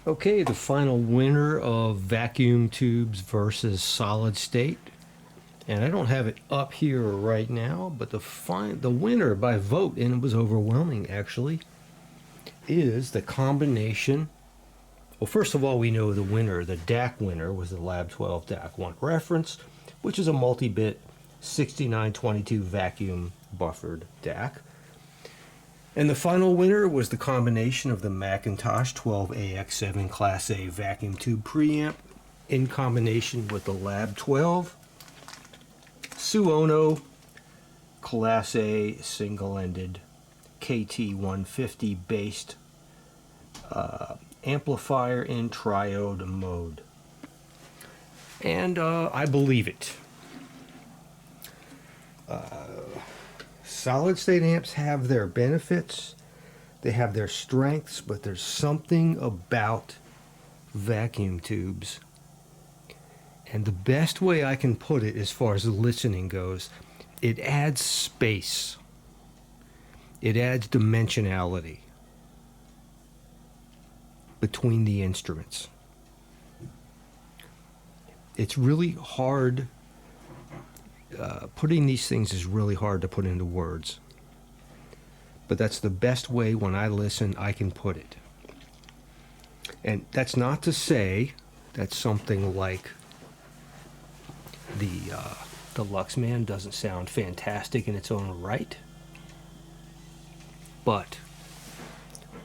Okay, the final winner of vacuum tubes versus solid state. And I don't have it up here right now, but the winner by vote, and it was overwhelming actually, is the combination. Well, first of all, we know the winner, the DAC winner, was the Lab12 DAC1 reference, which is a multi-bit 6922 vacuum buffered DAC. And the final winner was the combination of the McIntosh 12AX7 Class A vacuum tube preamp in combination with the Lab12 Suono Class A single-ended KT150 based amplifier in triode mode. And I believe it. Solid state amps have their benefits, they have their strengths, but there's something about vacuum tubes. And the best way I can put it as far as the listening goes, it adds space. It adds dimensionality between the instruments. It's really hard. Putting these things is really hard to put into words. But that's the best way when I listen I can put it. And that's not to say that something like the Luxman doesn't sound fantastic in its own right. But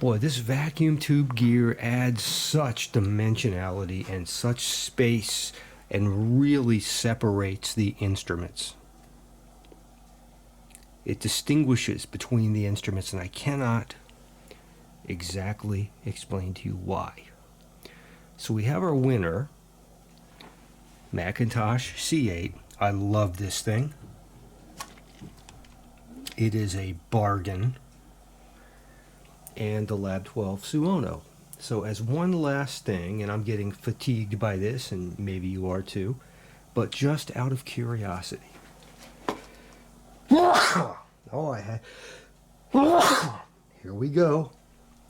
boy, this vacuum tube gear adds such dimensionality and such space and really separates the instruments. It distinguishes between the instruments, and I cannot exactly explain to you why. So we have our winner, McIntosh C8. I love this thing. It is a bargain. And the Lab12 Suono. So as one last thing, and I'm getting fatigued by this, and maybe you are too, but just out of curiosity. Oh, I had. Here we go.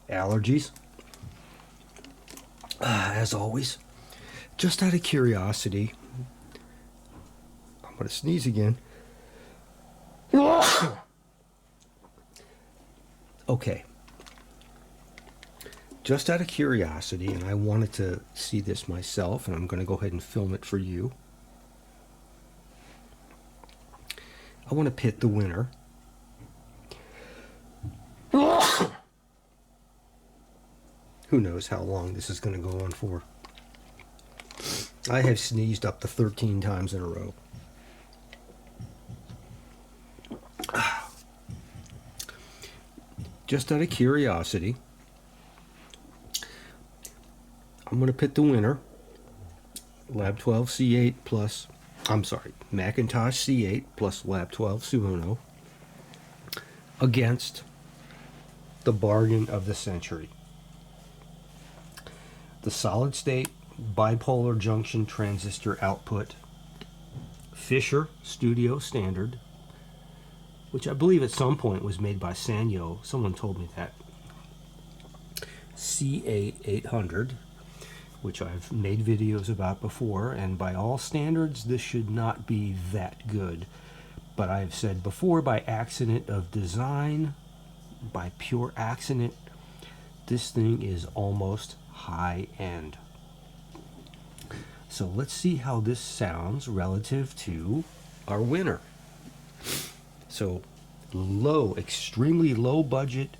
Allergies. As always. Just out of curiosity. I'm going to sneeze again. Okay. Just out of curiosity, and I wanted to see this myself, and I'm going to go ahead and film it for you. I want to pit the winner. Who knows how long this is going to go on for. I have sneezed up to 13 times in a row. Just out of curiosity, I'm going to pit the winner, Lab12 C8 plus, McIntosh C8 plus Lab12 Suono, against the bargain of the century. The solid state bipolar junction transistor output, Fisher Studio Standard, which I believe at some point was made by Sanyo. Someone told me that. C8 which I've made videos about before, and by all standards this should not be that good. But I've said before, by accident of design, by pure accident, this thing is almost high end. So let's see how this sounds relative to our winner. So low, extremely low budget,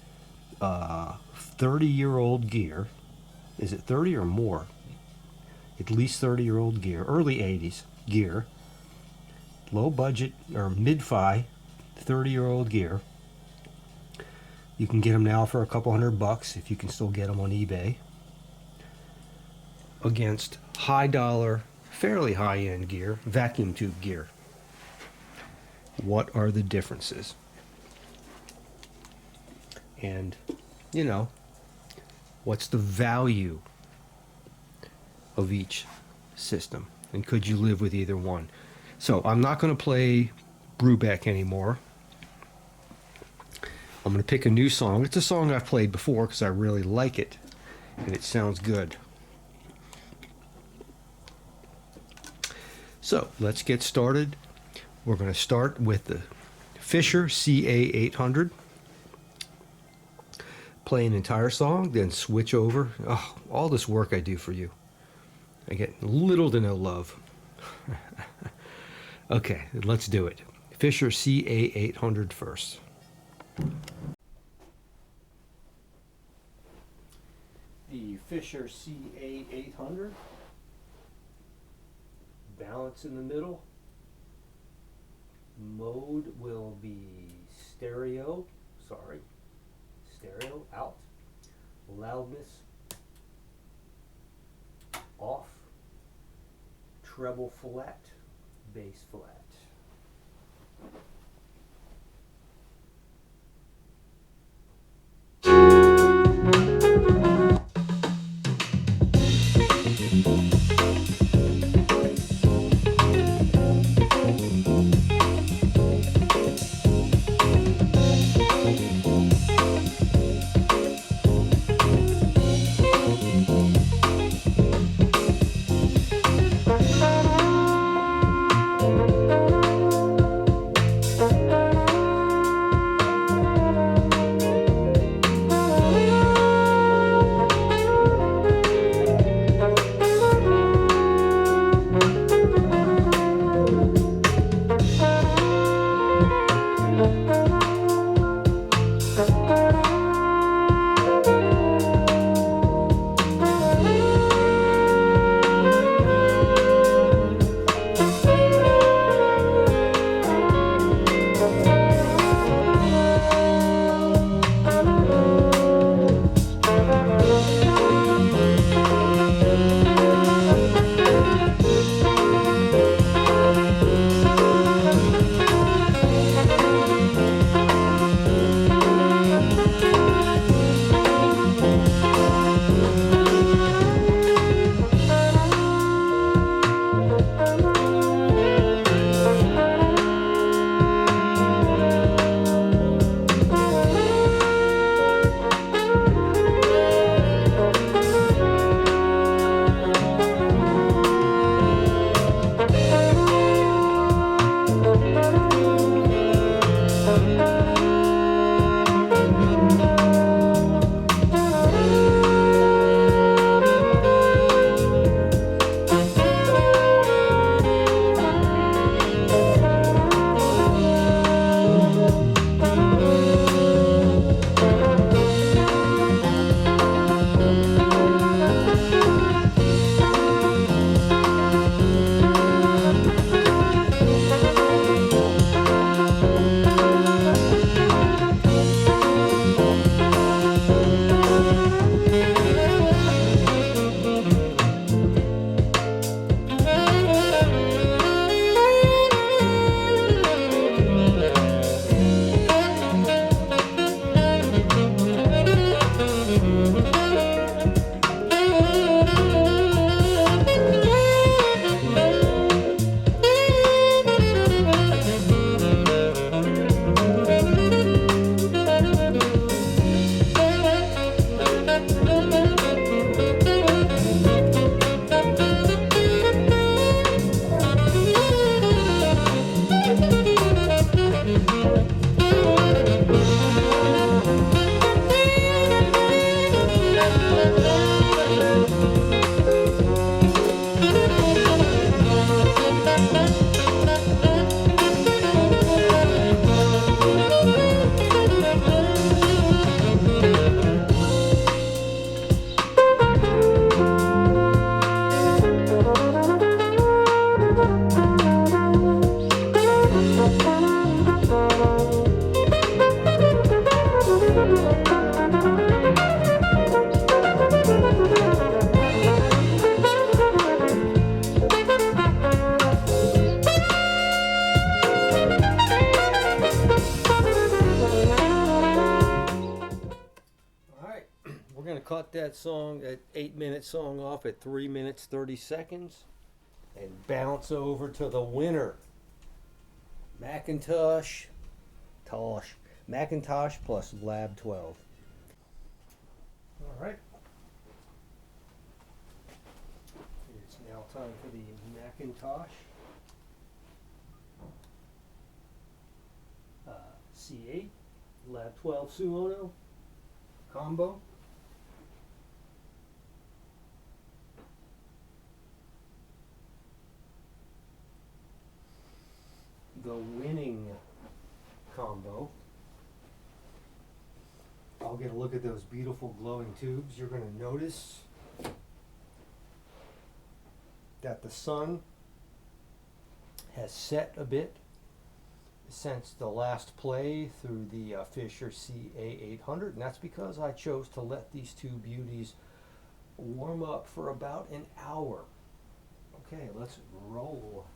30-year-old gear. Is it 30 or more? At least 30-year-old gear, early 80s gear, low budget or mid-fi, 30-year-old gear. You can get them now for a couple $100 if you can still get them on eBay. Against high dollar, fairly high-end gear, vacuum tube gear. What are the differences? And, you know, what's the value of each system? And could you live with either one? So I'm not going to play Brubeck anymore. I'm going to pick a new song. It's a song I've played before because I really like it. and it sounds good. So let's get started. We're going to start with the Fisher CA800. Play an entire song, then switch over. Oh, all this work I do for you. I get little to no love. Okay, let's do it. Fisher CA800 first. The Fisher CA800. Balance in the middle. Mode will be stereo. Stereo out. Loudness off. Treble flat. Bass flat. Cut that song, that 8-minute song, off at 3 minutes 30 seconds and bounce over to the winner, McIntosh plus Lab12. All right, McIntosh C8 Lab12 Suono combo. The winning combo. I'll get a look at those beautiful glowing tubes. You're going to notice that the sun has set a bit since the last play through the Fisher CA800, and that's because I chose to let these two beauties warm up for about an hour. Okay, let's roll.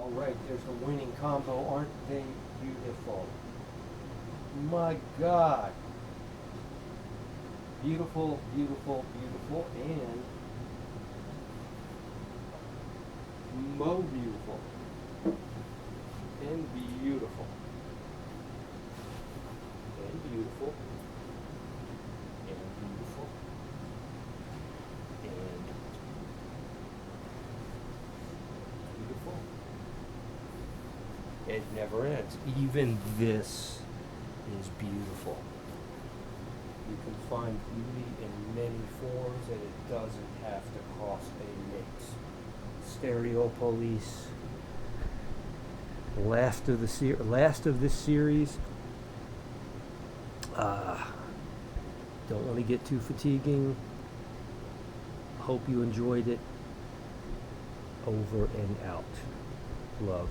All right, there's the winning combo. Aren't they beautiful? My God. Beautiful, beautiful, beautiful, and mo beautiful. And beautiful. And beautiful. And beautiful. And beautiful. It never ends. Even this is beautiful. You can find beauty in many forms, and it doesn't have to cost a mix. Stereo Police, last of this series. Don't want to get too fatiguing. Hope you enjoyed it. Over and out. Love.